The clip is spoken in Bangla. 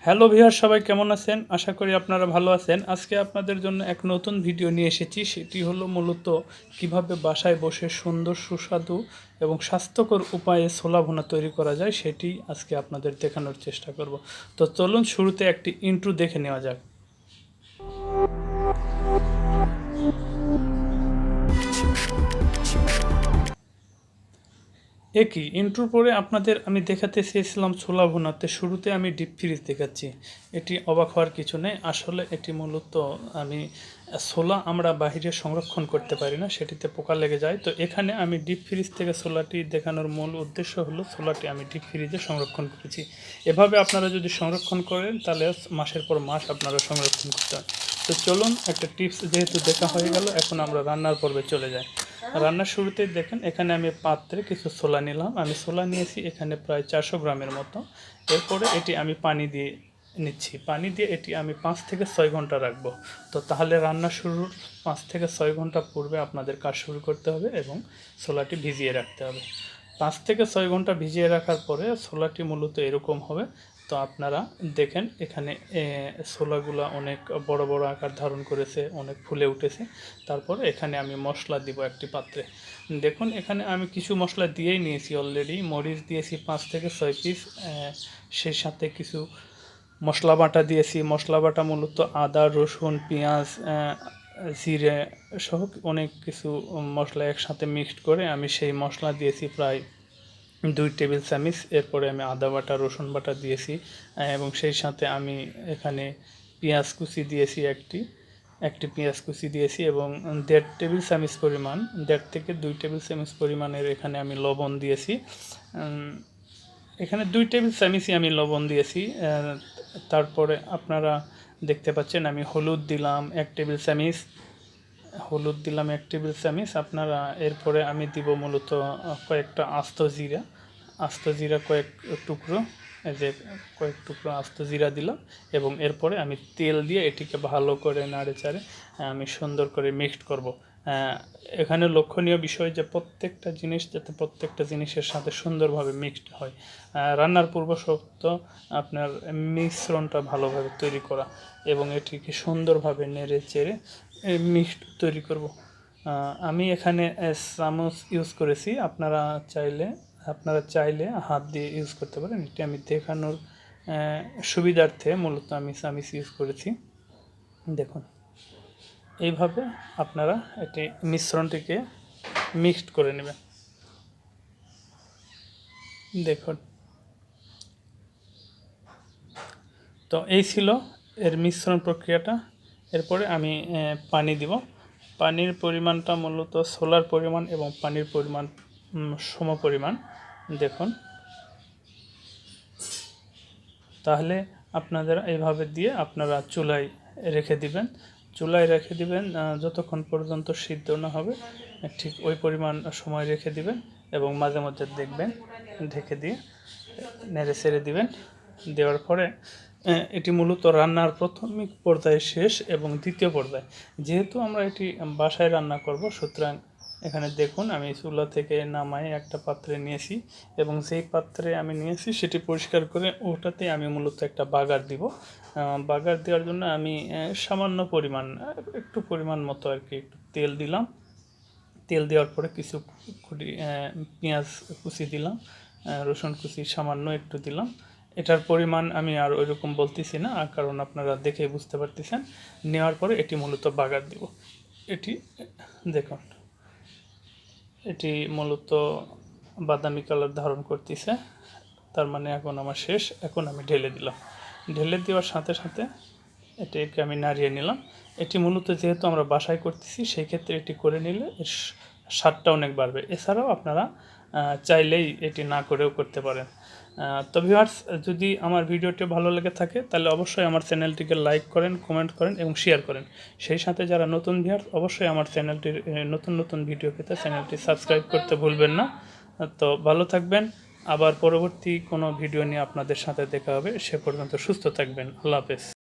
হ্যালো ভিউয়ার, সবাই কেমন আছেন? আশা করি আপনারা ভালো আছেন। আজকে আপনাদের জন্য এক নতুন ভিডিও নিয়ে এসেছি। সেটি হলো মূলত কিভাবে বাসায় বসে সুন্দর, সুস্বাদু এবং স্বাস্থ্যকর উপায়ে ছোলা ভুনা তৈরি করা যায়, সেটি আজকে আপনাদের দেখানোর চেষ্টা করব। তো চলুন শুরুতে একটি ইন্ট্রো দেখে নেওয়া যাক। একই ইন্ট্রোর পরে আপনাদের আমি দেখাতে চেয়েছিলাম ছোলা ভুনাতে, শুরুতে আমি ডিপ ফ্রিজ দেখাচ্ছি। এটি অবাক হওয়ার কিছু নেই। আসলে এটি মূলত আমি ছোলা আমরা বাহিরে সংরক্ষণ করতে পারি না, সেটিতে পোকা লেগে যায়। তো এখানে আমি ডিপ ফ্রিজ থেকে ছোলাটি দেখানোর মূল উদ্দেশ্য হলো ছোলাটি আমি ডিপ ফ্রিজে সংরক্ষণ করেছি। এভাবে আপনারা যদি সংরক্ষণ করেন তাহলে মাসের পর মাস আপনারা সংরক্ষণ করতে হয়। তো চলুন, একটা টিপস যেহেতু দেখা হয়ে গেল, এখন আমরা রান্নার পর্বে চলে যাই। রান্নার শুরুতেই দেখেন এখানে আমি পাত্রে কিছু ছোলা নিলাম। আমি ছোলা নিয়েছি এখানে প্রায় 400 গ্রামের মতো। এরপরে এটি আমি পানি দিয়ে নিচ্ছি। পানি দিয়ে এটি আমি 5 থেকে 6 ঘন্টা রাখবো। তো তাহলে রান্না শুরুর 5 থেকে 6 ঘন্টা পূর্বে আপনাদের কাজ শুরু করতে হবে এবং ছোলাটি ভিজিয়ে রাখতে হবে। 5 থেকে 6 ঘন্টা ভিজিয়ে রাখার পরে ছোলাটি মূলত এরকম হবে। তো আপনারা দেখেন এখানে ছোলাগুলো অনেক বড় বড় আকার ধারণ করেছে, অনেক ফুলে উঠেছে। তারপরে এখানে আমি মশলা দিব একটি পাত্রে। দেখুন এখানে আমি কিছু মশলা দিয়েই নিয়েছি অলরেডি। মরিচ দিয়েছি 5 থেকে 6 পিস, সেই সাথে কিছু মশলা বাটা দিয়েছি। মশলা বাটা মূলত আদা, রসুন, পেঁয়াজ, জিরে সহ অনেক কিছু মশলা একসাথে মিক্সড করে আমি সেই মশলা দিয়েছি প্রায় 2 টেবিল চামচ। এরপরে আমি আদা বাটা, রসুন বাটা দিয়েছি এবং সেই সাথে আমি এখানে পেঁয়াজ কুচি দিয়েছি একটি পেঁয়াজ কুচি দিয়েছি এবং 1.5 টেবিল চামচ পরিমাণ, 1.5 থেকে 2 টেবিল চামচ পরিমাণের এখানে আমি লবণ দিয়েছি। এখানে 2 টেবিল চামচই আমি লবণ দিয়েছি। তারপরে আপনারা দেখতে পাচ্ছেন আমি হলুদ দিলাম 1 টেবিল চামচ। আপনারা এরপরে আমি দিব মূলত কয়েকটা আস্ত জিরা কয়েক টুকরো, এই যে কয়েক টুকরো আস্ত জিরা দিলাম এবং এরপরে আমি তেল দিয়ে এটিকে ভালো করে নাড়েচাড়ে আমি সুন্দর করে মিক্সড করব। এখানে লক্ষণীয় বিষয় যে প্রত্যেকটা জিনিস যাতে প্রত্যেকটা জিনিসের সাথে সুন্দরভাবে মিক্সড হয়। রান্নার পূর্ব শর্ত আপনার মিশ্রণটা ভালোভাবে তৈরি করা এবং এটিকে সুন্দরভাবে নেড়ে চেড়ে মিক্সড তৈরি করব। আমি এখানে চামচ ইউজ করেছি, আপনারা চাইলে হাত দিয়ে ইউজ করতে পারেন। এটি আমি দেখানোর সুবিধার্থে মূলত আমি চামচ ইউজ করেছি। দেখুন এইভাবে আপনারা এটি মিশ্রণটিকে মিক্সড করে নেবেন। দেখুন, তো এই ছিল এর মিশ্রণ প্রক্রিয়াটা। এরপরে আমি পানি দিব। পানির পরিমাণটা মূলত ছোলার পরিমাণ এবং পানির পরিমাণ সমপরিমাণ। দেখুন, তাহলে আপনাদের এইভাবে দিয়ে আপনারা চুলায় রেখে দিবেন যতক্ষণ পর্যন্ত সিদ্ধ না হবে, ঠিক ওই পরিমাণ সময় রেখে দিবেন এবং মাঝে মধ্যে দেখবেন ঢেকে দিয়ে নেড়ে ছেড়ে দিবেন। দেওয়ার পরে এটি মূলত রান্নার প্রাথমিক পর্যায়ে শেষ এবং দ্বিতীয় পর্যায়ে, যেহেতু আমরা এটি বাসায় রান্না করব, সুতরাং এখানে দেখুন আমি চুলা থেকে নামাই একটা পাত্রে নিয়েছি এবং যেই পাত্রে আমি নিয়েছি সেটি পরিষ্কার করে ওটাতে আমি মূলত একটা বাগার দিব। বাগার দেওয়ার জন্য আমি সামান্য পরিমাণ একটু পরিমাণ মতো আর কি একটু তেল দিলাম। তেল দেওয়ার পরে কিছু পেঁয়াজ কুচি দিলাম, রসুন কুচি সামান্য একটু দিলাম। এটার পরিমাণ আমি আর ওইরকম বলতেছি না, কারণ আপনারা দেখে বুঝতে পারতেছেন। নেওয়ার পরে এটি মূলত বাগার দিব। এটি দেখুন, এটি মূলত বাদামি কালার ধারণ করতেছে, তার মানে এখন আমার শেষ। এখন আমি ঢেলে দেওয়ার সাথে সাথে এটিকে আমি নাড়িয়ে নিলাম। এটি মূলত যেহেতু আমরা বাসায় করতেছি, সেই ক্ষেত্রে এটি করে নিলে এর স্বাদটা অনেক বাড়বে। এছাড়াও আপনারা চাইলেই এটি না করেও করতে পারেন। তো ভিউয়ার্স, যদি আমার ভিডিওটি ভালো লেগে থাকে তাহলে অবশ্যই আমার চ্যানেলটিকে লাইক করেন, কমেন্ট করেন এবং শেয়ার করেন। সেই সাথে যারা নতুন ভিউয়ার্স, অবশ্যই আমার চ্যানেলটির নতুন ভিডিও পেতে চ্যানেলটি সাবস্ক্রাইব করতে ভুলবেন না। তো ভালো থাকবেন, আবার পরবর্তী কোনো ভিডিও নিয়ে আপনাদের সাথে দেখা হবে। সে পর্যন্ত সুস্থ থাকবেন। আল্লাহ হাফেজ।